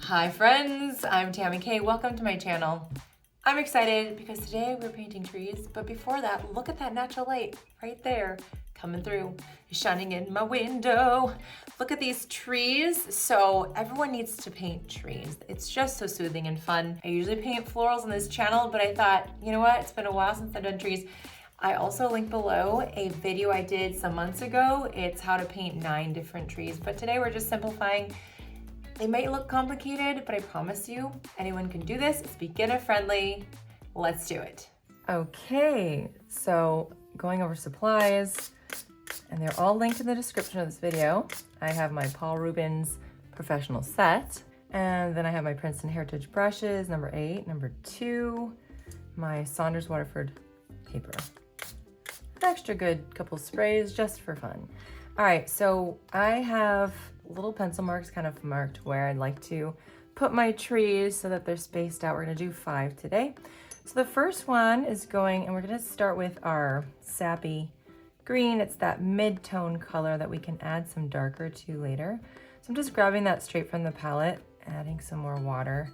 Hi friends, I'm Tammy K. Welcome to my channel. I'm excited because today we're painting trees, but before that, look at that natural light right there coming through, shining in my window. Look at these trees. So everyone needs to paint trees. It's just so soothing and fun. I usually paint florals on this channel, but I thought, you know what? It's been a while since I've done trees. I also link below a video I did some months ago. It's how to paint 9 different trees, but today we're just simplifying. They might look complicated, but I promise you, anyone can do this. It's beginner friendly. Let's do it. Okay, so going over supplies, and they're all linked in the description of this video. I have my Paul Rubens professional set, and then I have my Princeton Heritage brushes, number 8, number 2, my Saunders Waterford paper. An extra good couple sprays just for fun. All right, so I have little pencil marks kind of marked where I'd like to put my trees so that they're spaced out. We're gonna do 5 today. So the first one is going, and we're gonna start with our sappy green. It's that mid-tone color that we can add some darker to later. So I'm just grabbing that straight from the palette, adding some more water.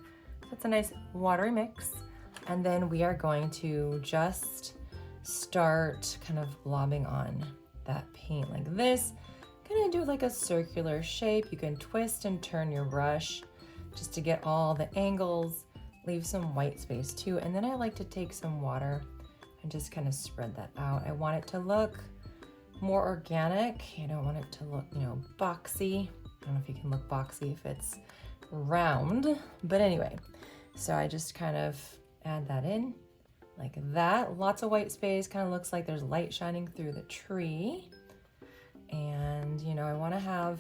That's a nice watery mix. And then we are going to just start kind of blobbing on that paint like this. Kind of do like a circular shape. You can twist and turn your brush just to get all the angles, leave some white space too. And then I like to take some water and just kind of spread that out. I want it to look more organic. I don't want it to look, boxy. I don't know if you can look boxy if it's round, but anyway. So I just kind of add that in like that. Lots of white space, kind of looks like there's light shining through the tree. And I want to have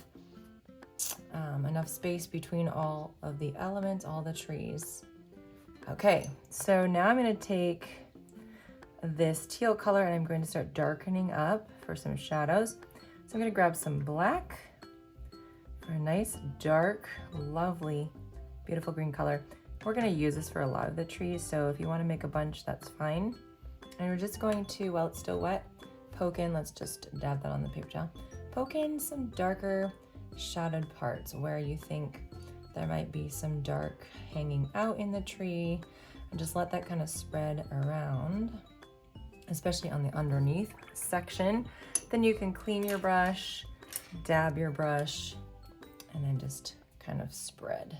enough space between all of the elements, all the trees. Okay, so now I'm going to take this teal color and I'm going to start darkening up for some shadows. So I'm going to grab some black for a nice dark, lovely, beautiful green color. We're going to use this for a lot of the trees, so if you want to make a bunch, that's fine. And we're just going to, while it's still wet, poke in, let's just dab that on the paper towel, poke in some darker shadowed parts where you think there might be some dark hanging out in the tree, and just let that kind of spread around, especially on the underneath section. Then you can clean your brush, dab your brush, and then just kind of spread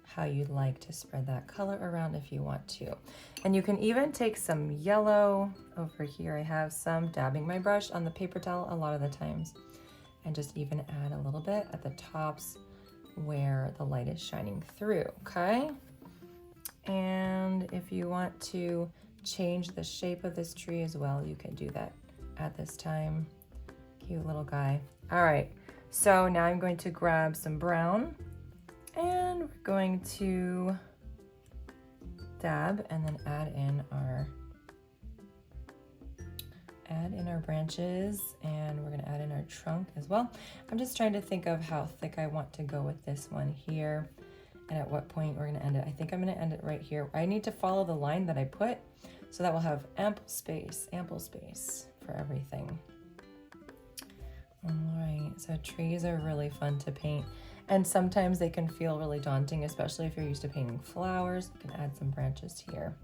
how you'd like to spread that color around if you want to. And you can even take some yellow over here. I have some, dabbing my brush on the paper towel a lot of the times, and just even add a little bit at the tops where the light is shining through, okay? And if you want to change the shape of this tree as well, you can do that at this time. Cute little guy. All right, so now I'm going to grab some brown, and we're going to dab and then add in our branches, and we're going to add in our trunk as well. I'm just trying to think of how thick I want to go with this one here and at what point we're going to end it. I think I'm going to end it right here. I need to follow the line that I put so that we'll have ample space for everything. All right, so trees are really fun to paint. And sometimes they can feel really daunting, especially if you're used to painting flowers. You can add some branches here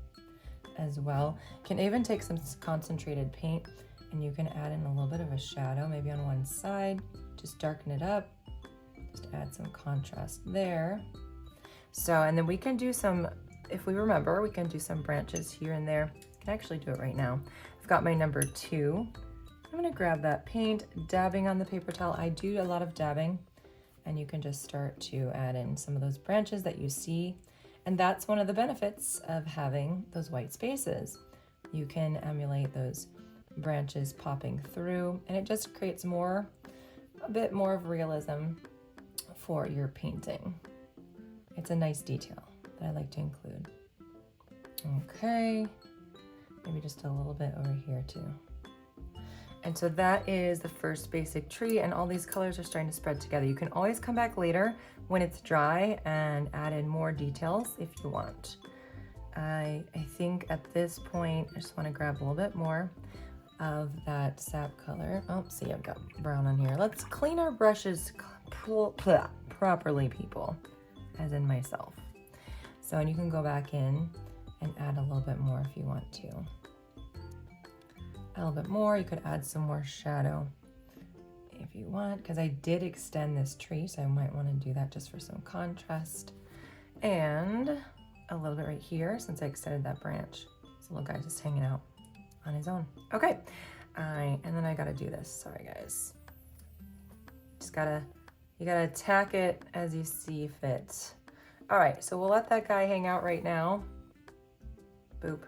as well. You can even take some concentrated paint and you can add in a little bit of a shadow, maybe on one side. Just darken it up, just add some contrast there. So, and then we can do some, if we remember, we can do some branches here and there. I can actually do it right now. I've got my number 2. I'm gonna grab that paint, dabbing on the paper towel. I do a lot of dabbing. And you can just start to add in some of those branches that you see. And that's one of the benefits of having those white spaces. You can emulate those branches popping through, and it just creates a bit more of realism for your painting. It's a nice detail that I like to include. Okay, maybe just a little bit over here too. And so that is the first basic tree, and all these colors are starting to spread together. You can always come back later when it's dry and add in more details if you want. I think at this point, I just want to grab a little bit more of that sap color. Oh, see, I've got brown on here. Let's clean our brushes properly, people. as in myself. So, and you can go back in and add a little bit more if you want to. A little bit more, you could add some more shadow if you want, because I did extend this tree, so I might want to do that just for some contrast. And a little bit right here, since I extended that branch. This little guy just hanging out on his own. Okay, and then I gotta do this, sorry guys. You gotta attack it as you see fit. All right, so we'll let that guy hang out right now. Boop.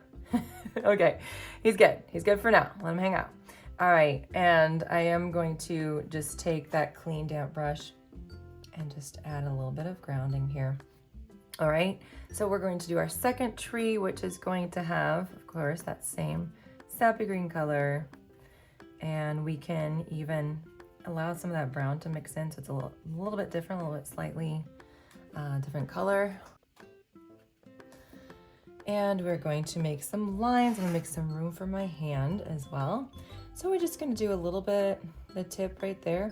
Okay, he's good for now. Let him hang out. All right, and I am going to just take that clean damp brush and just add a little bit of grounding here. All right, so we're going to do our second tree, which is going to have, of course, that same sappy green color. And we can even allow some of that brown to mix in, so it's a little bit different, a little bit slightly different color. And we're going to make some lines and make some room for my hand as well. So we're just gonna do a little bit, the tip right there,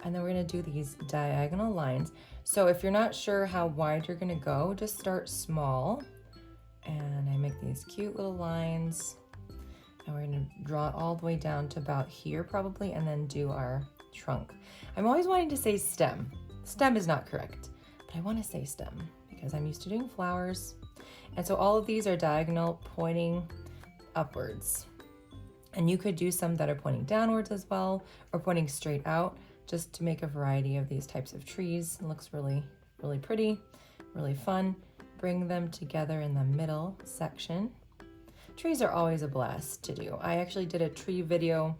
and then we're gonna do these diagonal lines. So if you're not sure how wide you're gonna go, just start small. And I make these cute little lines. And we're gonna draw it all the way down to about here probably, and then do our trunk. I'm always wanting to say stem. Stem is not correct, but I wanna say stem because I'm used to doing flowers. And so all of these are diagonal, pointing upwards. And you could do some that are pointing downwards as well, or pointing straight out, just to make a variety of these types of trees. It looks really, really pretty, really fun. Bring them together in the middle section. Trees are always a blast to do. I actually did a tree video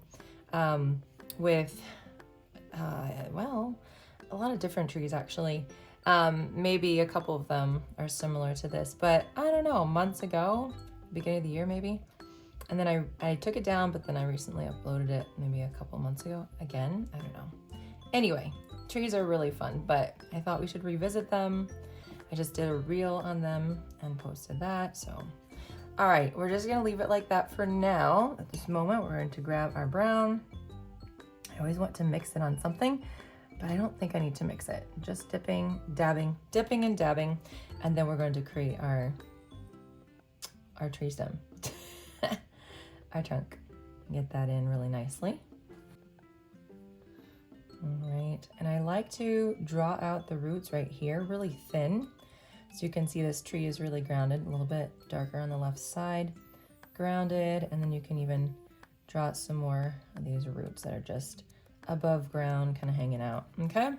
with, well, a lot of different trees actually. Maybe a couple of them are similar to this, but I don't know, months ago, beginning of the year maybe. And then I took it down, but then I recently uploaded it maybe a couple months ago again, I don't know. Anyway, trees are really fun, but I thought we should revisit them. I just did a reel on them and posted that, so. All right, we're just gonna leave it like that for now. At this moment, we're going to grab our brown. I always want to mix it on something, but I don't think I need to mix it. Just dipping, dabbing, dipping and dabbing, and then we're going to create our tree stem, our trunk. Get that in really nicely. All right, and I like to draw out the roots right here really thin. So you can see this tree is really grounded, a little bit darker on the left side, grounded, and then you can even draw out some more of these roots that are just above ground, kind of hanging out, okay?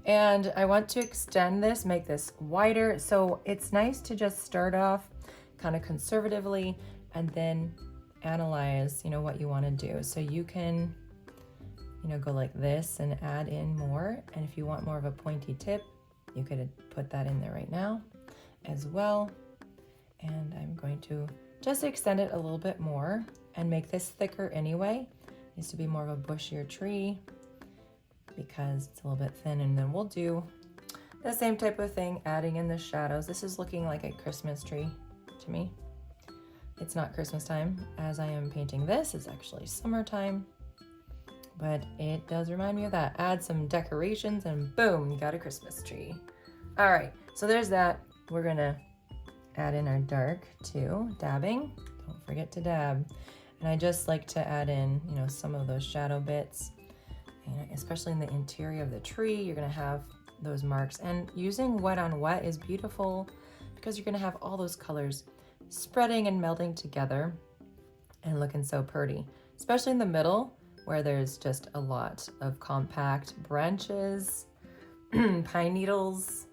And I want to extend this, make this wider. So it's nice to just start off kind of conservatively and then analyze, what you want to do. So you can, go like this and add in more. And if you want more of a pointy tip, you could put that in there right now as well. And I'm going to just extend it a little bit more and make this thicker anyway. It needs to be more of a bushier tree because it's a little bit thin. And then we'll do the same type of thing, adding in the shadows. This is looking like a Christmas tree to me. It's not Christmas time as I am painting this. It's actually summertime, but it does remind me of that. Add some decorations and boom, you got a Christmas tree. All right, so there's that. We're gonna add in our dark too, dabbing. Don't forget to dab. And I just like to add in, some of those shadow bits, especially in the interior of the tree. You're gonna have those marks, and using wet on wet is beautiful because you're gonna have all those colors spreading and melding together and looking so pretty, especially in the middle where there's just a lot of compact branches, pine needles,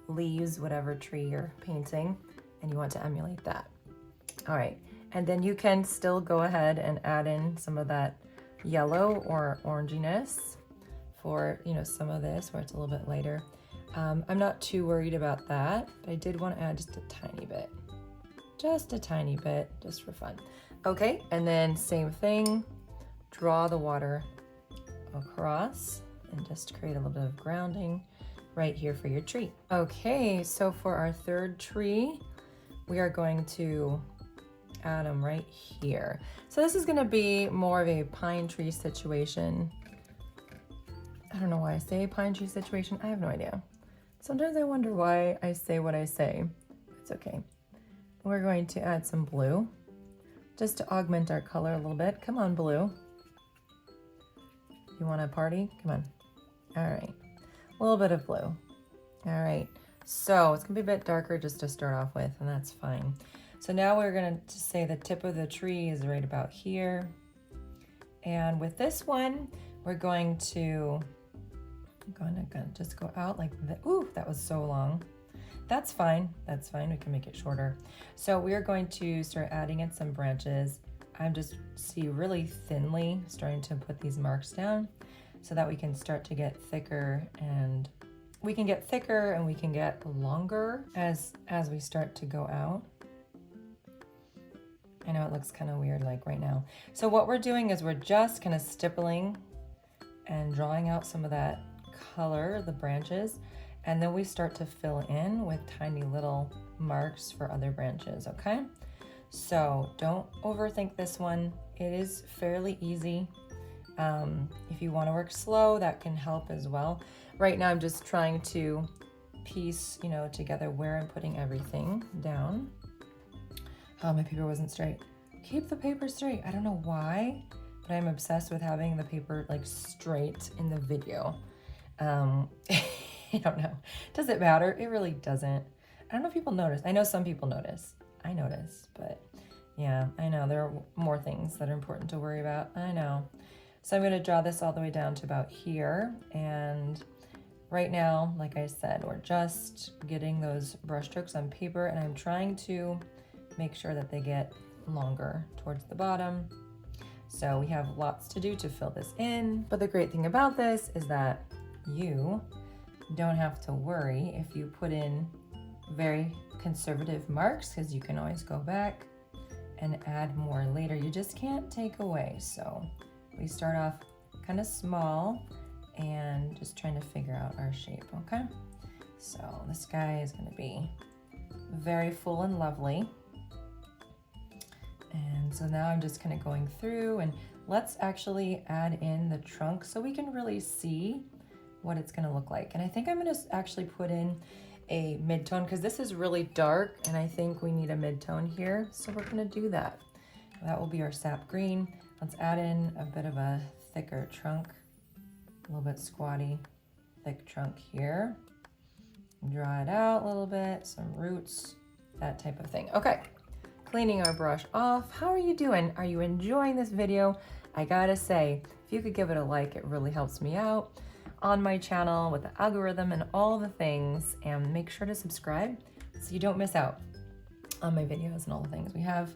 leaves, whatever tree you're painting, and you want to emulate that. All right, and then you can still go ahead and add in some of that yellow or oranginess for, some of this where it's a little bit lighter. I'm not too worried about that, but I did want to add just a tiny bit, just for fun. Okay, and then same thing, draw the water across and just create a little bit of grounding right here for your tree. Okay, so for our third tree, we are going to add them right here. So this is gonna be more of a pine tree situation. I don't know why I say pine tree situation, I have no idea. Sometimes I wonder why I say what I say. It's okay. We're going to add some blue just to augment our color a little bit. Come on, blue. You want to party? Come on. All right. A little bit of blue. All right. So it's going to be a bit darker just to start off with, and that's fine. So now we're going to say the tip of the tree is right about here. And with this one, we're going to, I'm going to just go out like that. Ooh, that was so long. That's fine. That's fine. We can make it shorter. So we are going to start adding in some branches. I'm just really thinly starting to put these marks down so that we can start to get thicker, and we can get thicker and we can get longer as we start to go out. I know it looks kind of weird like right now. So what we're doing is we're just kind of stippling and drawing out some of that color, the branches, and then we start to fill in with tiny little marks for other branches, okay? So don't overthink this one. It is fairly easy. If you want to work slow, that can help as well. Right now I'm just trying to piece, together where I'm putting everything down. Oh, my paper wasn't straight. Keep the paper straight. I don't know why, but I'm obsessed with having the paper like straight in the video. I don't know. Does it matter? It really doesn't. I don't know if people notice. I know some people notice. I notice, but yeah, I know there are more things that are important to worry about. I know. So I'm going to draw this all the way down to about here. And right now, like I said, we're just getting those brush strokes on paper, and I'm trying to make sure that they get longer towards the bottom. So we have lots to do to fill this in. But the great thing about this is that you don't have to worry if you put in very conservative marks, because you can always go back and add more later. You just can't take away. So we start off kind of small and just trying to figure out our shape, okay? So this guy is going to be very full and lovely. And so now I'm just kind of going through, and let's actually add in the trunk so we can really see what it's going to look like. And I think I'm going to actually put in a mid-tone because this is really dark and I think we need a mid-tone here. So we're going to do that. That will be our sap green. Let's add in a bit of a thicker trunk, a little bit squatty, thick trunk here. Draw it out a little bit, some roots, that type of thing. Okay, cleaning our brush off. How are you doing? Are you enjoying this video? I gotta say, if you could give it a like, it really helps me out on my channel with the algorithm and all the things, and make sure to subscribe so you don't miss out on my videos and all the things we have.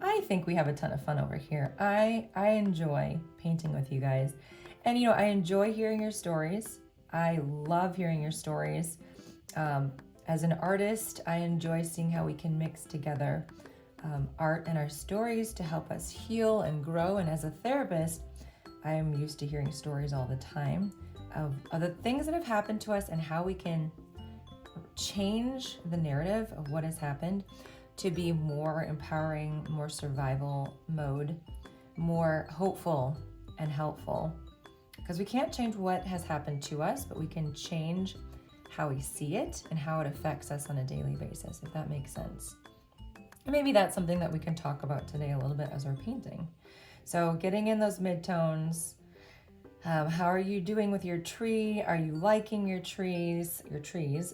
I think we have a ton of fun over here. I enjoy painting with you guys, and I enjoy hearing your stories. I love hearing your stories. As an artist, I enjoy seeing how we can mix together art and our stories to help us heal and grow. And as a therapist, I am used to hearing stories all the time of the things that have happened to us and how we can change the narrative of what has happened to be more empowering, more survival mode, more hopeful and helpful. Because we can't change what has happened to us, but we can change how we see it and how it affects us on a daily basis, if that makes sense. And maybe that's something that we can talk about today a little bit as we're painting. So getting in those midtones. How are you doing with your tree? Are you liking your trees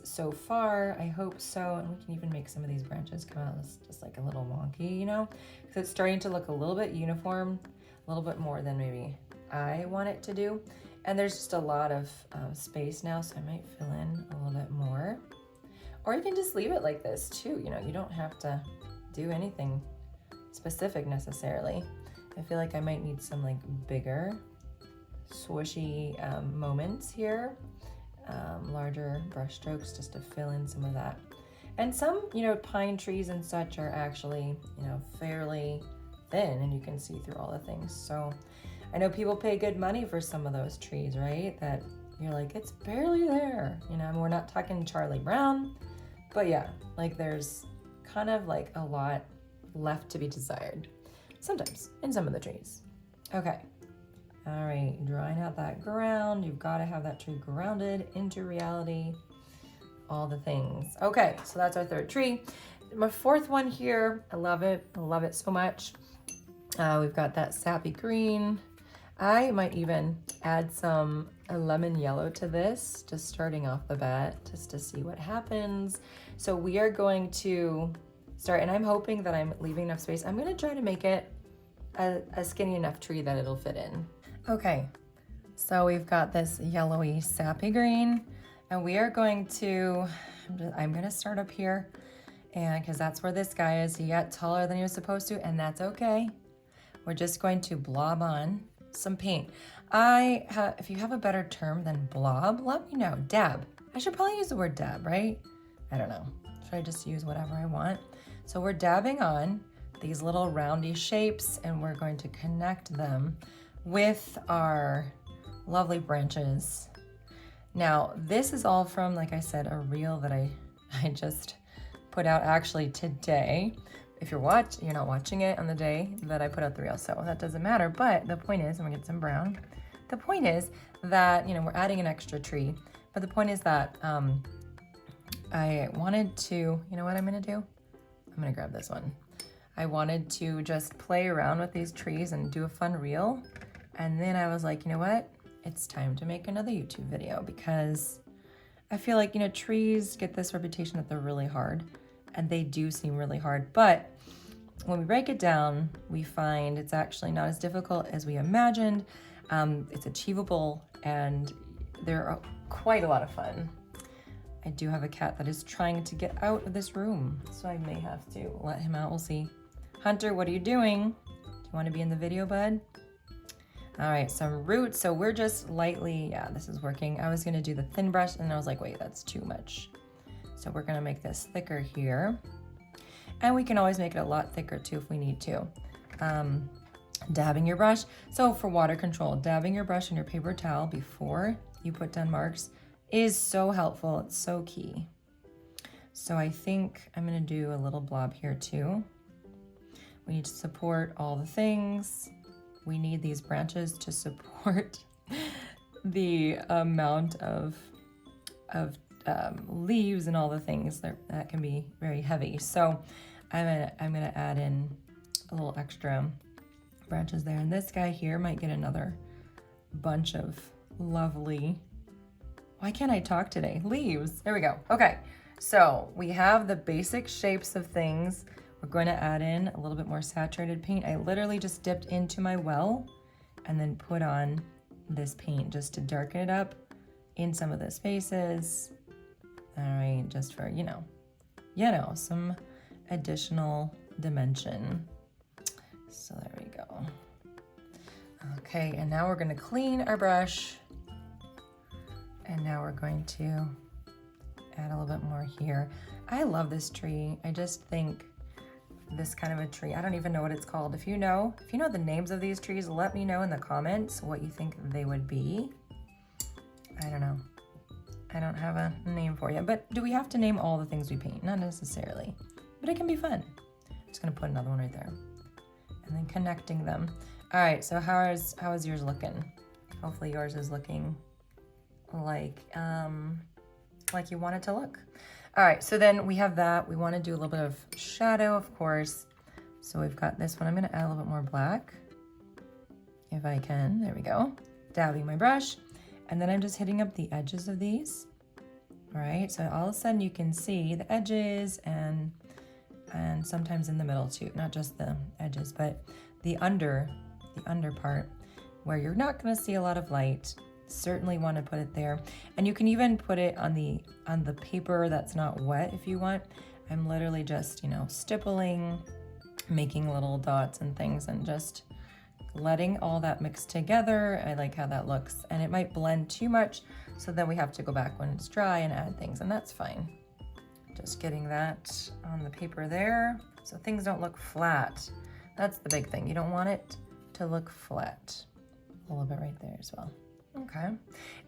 so far? I hope so. And we can even make some of these branches come out just like a little wonky, because it's starting to look a little bit uniform, a little bit more than maybe I want it to do. And there's just a lot of space now, so I might fill in a little bit more. Or you can just leave it like this too. You don't have to do anything specific necessarily. I feel like I might need some like bigger swooshy moments here, larger brush strokes just to fill in some of that. And some, pine trees and such are actually, fairly thin and you can see through all the things. So I know people pay good money for some of those trees, right? That you're like, it's barely there. We're not talking Charlie Brown, but yeah, like there's kind of like a lot left to be desired sometimes in some of the trees. Okay. All right, drawing out that ground. You've got to have that tree grounded into reality. all the things. Okay, so that's our third tree. My fourth one here, I love it. I love it so much. We've got that sappy green. I might even add some lemon yellow to this, just starting off the bat, just to see what happens. So we are going to start, and I'm hoping that I'm leaving enough space. I'm gonna try to make it a skinny enough tree that it'll fit in. Okay, so we've got this yellowy sappy green, and we are going to, I'm gonna start up here, and because that's where this guy is. He got taller than he was supposed to, and that's okay. We're just going to blob on some paint. If you have a better term than blob, let me know. Dab. I should probably use the word dab, right? I don't know. Should I just use whatever I want? So we're dabbing on these little roundy shapes, and we're going to connect them with our lovely branches. Now, this is all from, like I said, a reel that I just put out actually today. If you're not watching it on the day that I put out the reel, so that doesn't matter. But the point is, I'm gonna get some brown. The point is that, we're adding an extra tree, but the point is that I wanted to, you know what I'm gonna do? I'm gonna grab this one. I wanted to just play around with these trees and do a fun reel. And then I was like, you know what? It's time to make another YouTube video, because I feel like, trees get this reputation that they're really hard, and they do seem really hard. But when we break it down, we find it's actually not as difficult as we imagined. It's achievable, and they're quite a lot of fun. I do have a cat that is trying to get out of this room, so I may have to let him out. We'll see. Hunter, what are you doing? Do you want to be in the video, bud? All right, some roots. So we're just lightly, yeah, this is working. I was gonna do the thin brush, and I was like, wait, that's too much. So we're gonna make this thicker here. And we can always make it a lot thicker too if we need to. Dabbing your brush. So for water control, dabbing your brush in your paper towel before you put down marks is so helpful. It's so key. So I think I'm gonna do a little blob here too. We need to support all the things. We need these branches to support the amount of leaves and all the things that can be very heavy. So I'm gonna add in a little extra branches there. And this guy here might get another bunch of lovely, why can't I talk today? Leaves, there we go. Okay, so we have the basic shapes of things. We're going to add in a little bit more saturated paint. I literally just dipped into my well and then put on this paint just to darken it up in some of the spaces. All right, just for, some additional dimension. So there we go. Okay, and now we're gonna clean our brush. And now we're going to add a little bit more here. I love this tree. I just think this kind of a tree, I don't even know what it's called. If you know the names of these trees, let me know in the comments what you think they would be. I don't know. I don't have a name for you, but do we have to name all the things we paint? Not necessarily, but it can be fun. I'm just gonna put another one right there and then connecting them. All right, so how is yours looking? Hopefully yours is looking like you want it to look. All right, so then we have that. We want to do a little bit of shadow, of course. So we've got this one. I'm going to add a little bit more black if I can. There we go. Dabbing my brush. And then I'm just hitting up the edges of these. All right, so all of a sudden you can see the edges and sometimes in the middle too, not just the edges, but the under part where you're not going to see a lot of light. Certainly want to put it there, and you can even put it on the paper that's not wet if you want. I'm literally just stippling, making little dots and things, and just letting all that mix together. I like how that looks, and it might blend too much, so then we have to go back when it's dry and add things, and that's fine. Just getting that on the paper there so things don't look flat. That's the big thing. You don't want it to look flat. A little bit right there as well. Okay,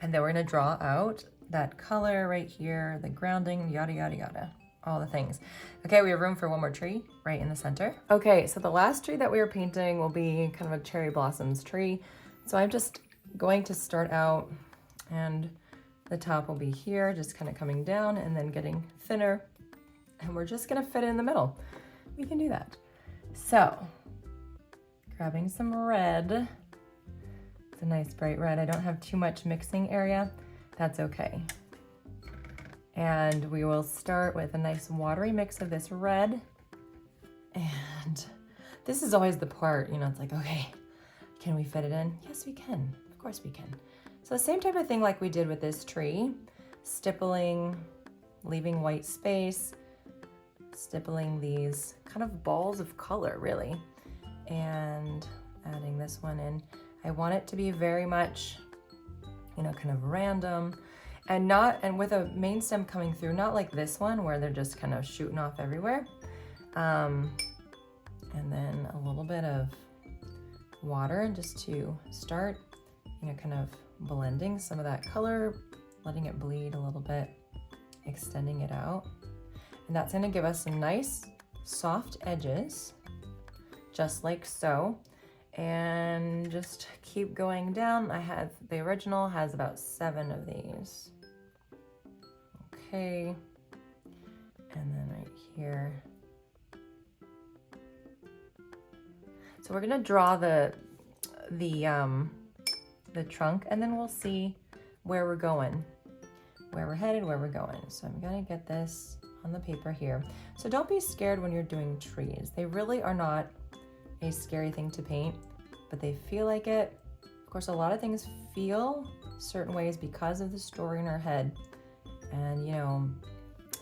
and then we're gonna draw out that color right here, the grounding, yada, yada, yada, all the things. Okay, we have room for one more tree right in the center. Okay, so the last tree that we are painting will be kind of a cherry blossoms tree. So I'm just going to start out and The top will be here, just kind of coming down and then getting thinner. And we're just gonna fit it in the middle. We can do that. So, grabbing some red. It's a nice bright red. I don't have too much mixing area. That's okay. And we will start with a nice watery mix of this red. And this is always the part, you know, it's like, okay, can we fit it in? Yes, we can. Of course we can. So the same type of thing like we did with this tree, stippling, leaving white space, stippling these kind of balls of color really, and adding this one in. I want it to be very much, you know, kind of random and with a main stem coming through, not like this one where they're just kind of shooting off everywhere. And then a little bit of water just to start, you know, kind of blending some of that color, letting it bleed a little bit, extending it out. And that's gonna give us some nice soft edges, just like so. And just keep going down. The original has about 7 of these. Okay, and then right here. So we're gonna draw the trunk, and then we'll see where we're going, where we're headed, where we're going. So I'm gonna get this on the paper here. So don't be scared when you're doing trees. They really are not a scary thing to paint, but they feel like it. Of course, a lot of things feel certain ways because of the story in our head. And you know,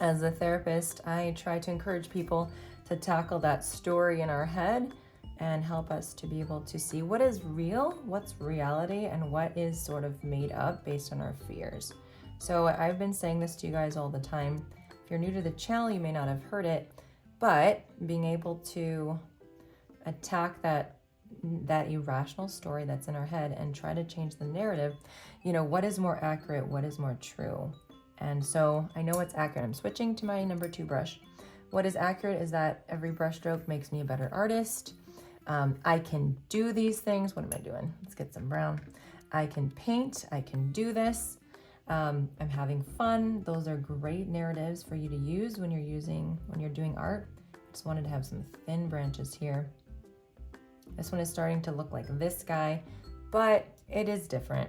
as a therapist, I try to encourage people to tackle that story in our head and help us to be able to see what is real, what's reality, and what is sort of made up based on our fears. So I've been saying this to you guys all the time. If you're new to the channel, you may not have heard it, but being able to attack that irrational story that's in our head and try to change the narrative, you know, what is more accurate, what is more true? And so I know what's accurate. I'm switching to my number 2 brush. What is accurate is that every brush stroke makes me a better artist. I can do these things. What am I doing? Let's get some brown. I can paint, I can do this. I'm having fun. Those are great narratives for you to use when you're doing art. Just wanted to have some thin branches here. This one is starting to look like this guy, but it is different.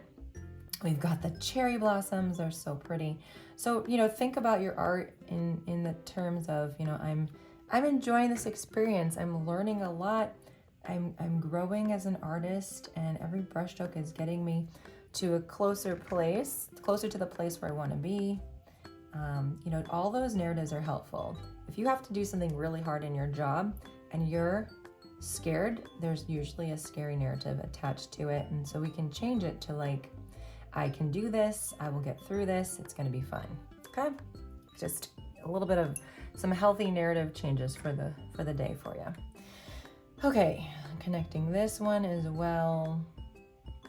We've got the cherry blossoms, they're so pretty. So, you know, think about your art in the terms of, you know, I'm enjoying this experience. I'm learning a lot. I'm growing as an artist, and every brushstroke is getting me to a closer to the place where I want to be. You know, all those narratives are helpful. If you have to do something really hard in your job and you're scared, there's usually a scary narrative attached to it. And so we can change it to like, I can do this, I will get through this, it's gonna be fun, okay? Just a little bit of some healthy narrative changes for the day for you. Okay, connecting this one as well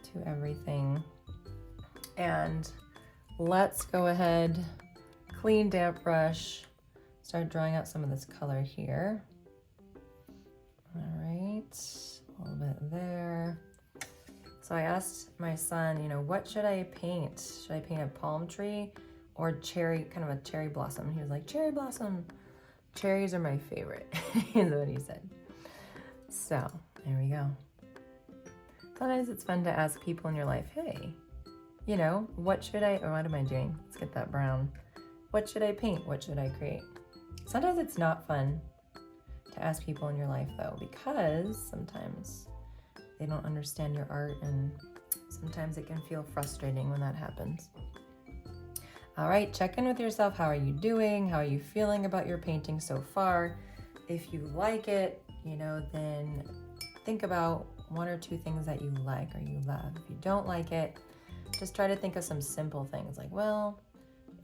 to everything. And let's go ahead, clean damp brush, start drawing out some of this color here. All right, a little bit there. So I asked my son, you know, what should I paint? Should I paint a palm tree or cherry, kind of a cherry blossom? He was like, cherry blossom. Cherries are my favorite, is what he said. So there we go. Sometimes it's fun to ask people in your life, hey, you know, what am I doing? Let's get that brown. What should I paint? What should I create? Sometimes it's not fun to ask people in your life though, because sometimes they don't understand your art, and sometimes it can feel frustrating when that happens. All right, check in with yourself. How are you doing? How are you feeling about your painting so far? If you like it, you know, then think about 1 or 2 things that you like or you love. If you don't like it, just try to think of some simple things like, well,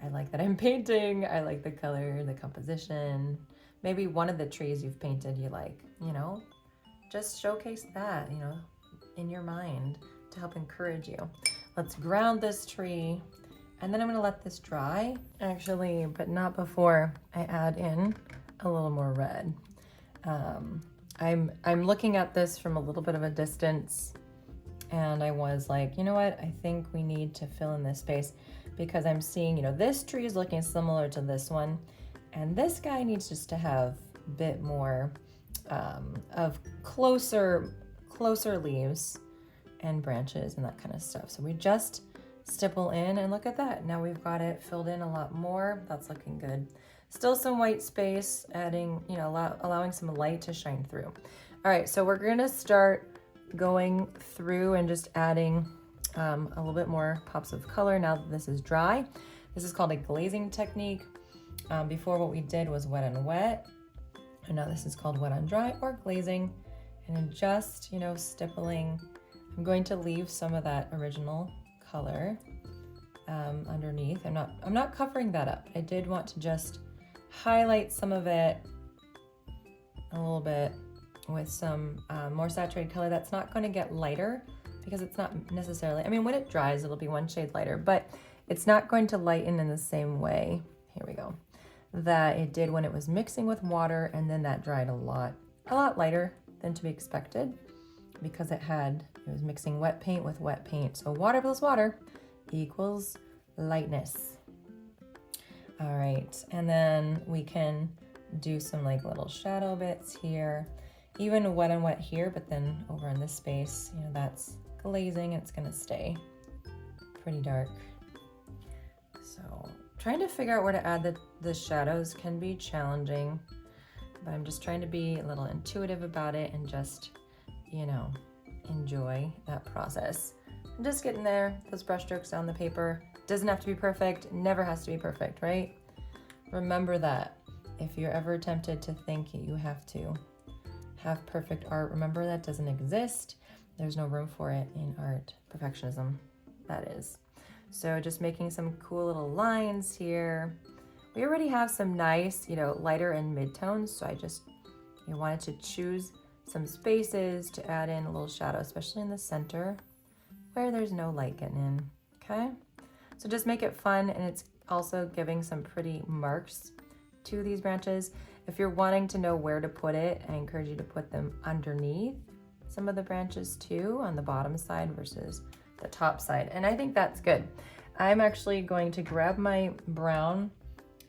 I like that I'm painting. I like the color, the composition. Maybe one of the trees you've painted you like, you know, just showcase that, you know, in your mind to help encourage you. Let's ground this tree, and then I'm gonna let this dry, actually, but not before I add in a little more red. I'm looking at this from a little bit of a distance, and I was like, you know what? I think we need to fill in this space. because I'm seeing, you know, this tree is looking similar to this one, and this guy needs just to have a bit more of closer leaves and branches and that kind of stuff. So we just stipple in, and look at that. Now we've got it filled in a lot more. That's looking good. Still some white space, adding, you know, allowing some light to shine through. All right, so we're gonna start going through and just adding a little bit more pops of color now that this is dry. This is called a glazing technique. Before, what we did was wet on wet, and now this is called wet on dry or glazing. And then just, you know, stippling. I'm going to leave some of that original color underneath. I'm not covering that up. I did want to just highlight some of it a little bit with some more saturated color. That's not going to get lighter because it's not necessarily, I mean, when it dries, it'll be one shade lighter, but it's not going to lighten in the same way, here we go, that it did when it was mixing with water, and then that dried a lot lighter than to be expected because it was mixing wet paint with wet paint. So water plus water equals lightness. All right, and then we can do some like little shadow bits here, even wet on wet here, but then over in this space, you know, that's glazing, and it's gonna stay pretty dark. So trying to figure out where to add the shadows can be challenging, but I'm just trying to be a little intuitive about it and just, you know, enjoy that process. I'm just getting there, those brush strokes on the paper. Doesn't have to be perfect, never has to be perfect, right? Remember that. If you're ever tempted to think you have to have perfect art, remember that doesn't exist. There's no room for it in art. Perfectionism, that is. So just making some cool little lines here. We already have some nice, you know, lighter and midtones, so I just wanted to choose some spaces to add in a little shadow, especially in the center where there's no light getting in, okay? So just make it fun, and it's also giving some pretty marks to these branches. If you're wanting to know where to put it, I encourage you to put them underneath some of the branches too, on the bottom side versus the top side. And I think that's good. I'm actually going to grab my brown,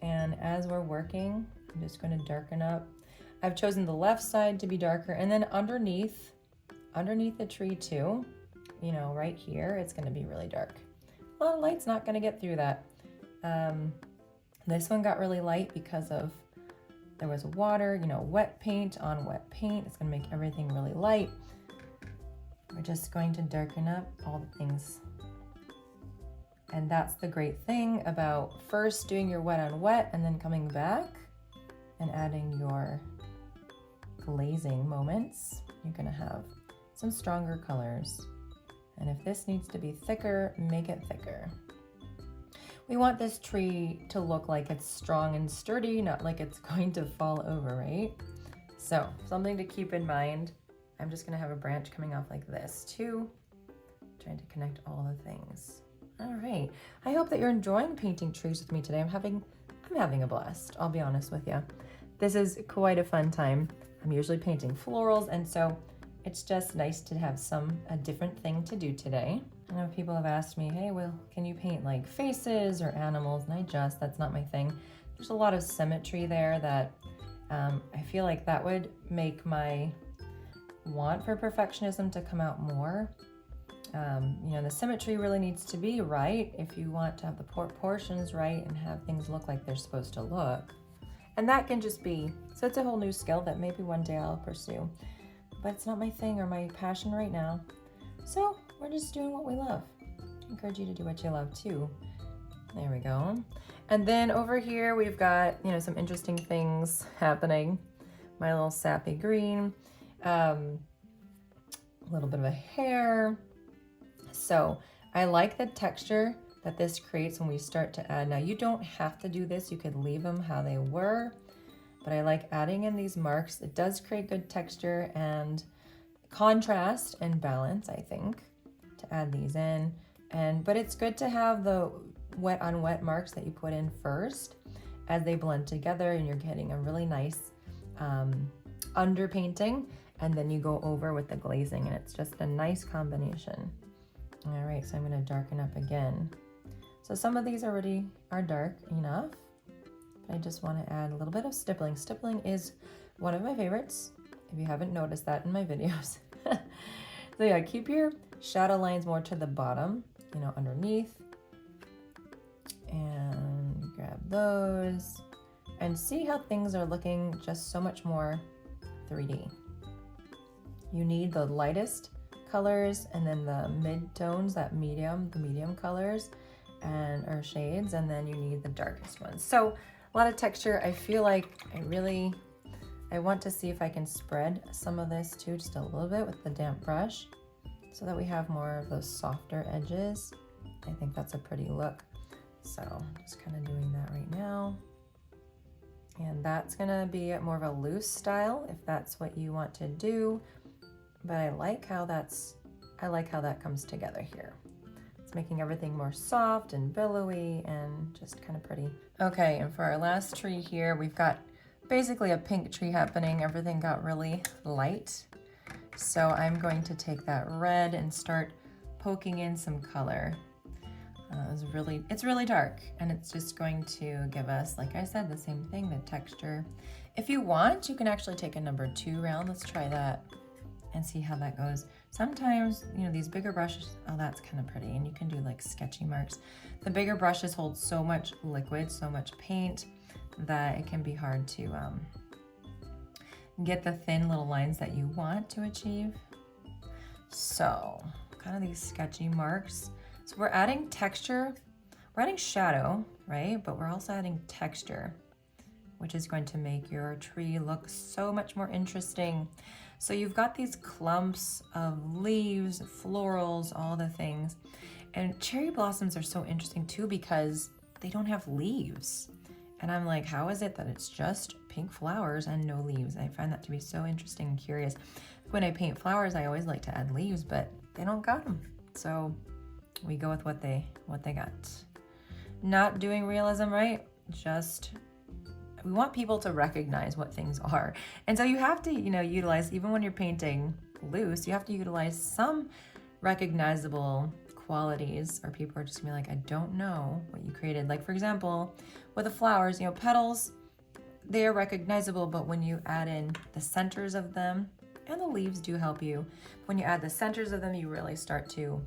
and as we're working, I'm just going to darken up. I've chosen the left side to be darker, and then underneath the tree too, you know, right here, it's going to be really dark. A lot of light's not going to get through that. This one got really light because of there was water, you know, wet paint on wet paint. It's going to make everything really light. We're just going to darken up all the things. And that's the great thing about first doing your wet on wet and then coming back and adding your glazing moments. You're going to have some stronger colors. And if this needs to be thicker, make it thicker. We want this tree to look like it's strong and sturdy, not like it's going to fall over, right? So something to keep in mind. I'm just gonna have a branch coming off like this too, trying to connect all the things. All right, I hope that you're enjoying painting trees with me today. I'm having a blast, I'll be honest with you. This is quite a fun time. I'm usually painting florals, and so it's just nice to have a different thing to do today. I know people have asked me, hey, well, can you paint like faces or animals? And that's not my thing. There's a lot of symmetry there that I feel like that would make my want for perfectionism to come out more. You know, the symmetry really needs to be right if you want to have the proportions right and have things look like they're supposed to look. And that can just be, so it's a whole new skill that maybe one day I'll pursue. But it's not my thing or my passion right now. So we're just doing what we love. I encourage you to do what you love too. There we go. And then over here we've got, you know, some interesting things happening. My little sappy green, a little bit of a hair. So I like the texture that this creates when we start to add. Now you don't have to do this. You could leave them how they were, but I like adding in these marks. It does create good texture and contrast and balance, I think, to add these in. But it's good to have the wet on wet marks that you put in first as they blend together, and you're getting a really nice underpainting, and then you go over with the glazing, and it's just a nice combination. All right, so I'm going to darken up again. So some of these already are dark enough. I just want to add a little bit of stippling. Stippling is one of my favorites, if you haven't noticed that in my videos. So yeah, keep your shadow lines more to the bottom, you know, underneath. And grab those and see how things are looking just so much more 3D. You need the lightest colors and then the mid-tones, the medium colors or shades, and then you need the darkest ones. So a lot of texture. I feel like I want to see if I can spread some of this too, just a little bit with the damp brush so that we have more of those softer edges. I think that's a pretty look. So just kind of doing that right now. And that's gonna be more of a loose style if that's what you want to do. But I like how that comes together here. It's making everything more soft and billowy and just kind of pretty. Okay, and for our last tree here, we've got basically a pink tree happening. Everything got really light. So I'm going to take that red and start poking in some color. It's really dark, and it's just going to give us, like I said, the same thing, the texture. If you want, you can actually take a number 2 round. Let's try that and see how that goes. Sometimes, you know, these bigger brushes, oh, that's kind of pretty, and you can do like sketchy marks. The bigger brushes hold so much liquid, so much paint, that it can be hard to get the thin little lines that you want to achieve. So kind of these sketchy marks. So we're adding texture, we're adding shadow, right? But we're also adding texture, which is going to make your tree look so much more interesting. So you've got these clumps of leaves, florals, all the things. And cherry blossoms are so interesting too because they don't have leaves. And I'm like, how is it that it's just pink flowers and no leaves? I find that to be so interesting and curious. When I paint flowers, I always like to add leaves, but they don't got them. So we go with what they got. Not doing realism, right? Just, we want people to recognize what things are. And so you have to, you know, utilize, even when you're painting loose, you have to utilize some recognizable qualities, or people are just gonna be like, I don't know what you created. Like for example, with the flowers, you know, petals, they are recognizable, but when you add in the centers of them, and the leaves do help you, when you add the centers of them, you really start to,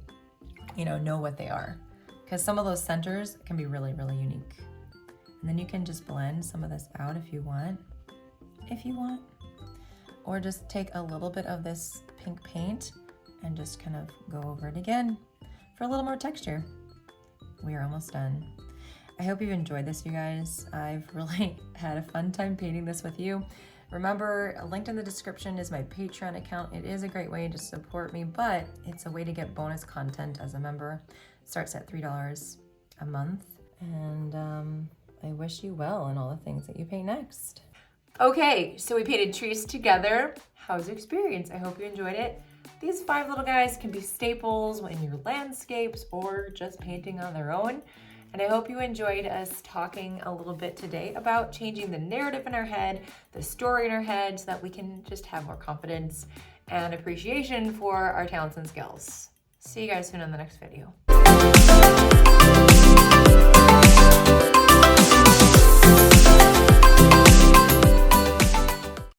you know what they are. Because some of those centers can be really, really unique. And then you can just blend some of this out if you want. Or just take a little bit of this pink paint and just kind of go over it again for a little more texture. We are almost done. I hope you've enjoyed this, you guys. I've really had a fun time painting this with you. Remember, linked in the description is my Patreon account. It is a great way to support me, but it's a way to get bonus content as a member. It starts at $3 a month. And I wish you well in all the things that you paint next. Okay, so we painted trees together. How's your experience? I hope you enjoyed it. These 5 little guys can be staples in your landscapes or just painting on their own. And I hope you enjoyed us talking a little bit today about changing the narrative in our head, the story in our head, so that we can just have more confidence and appreciation for our talents and skills. See you guys soon on the next video.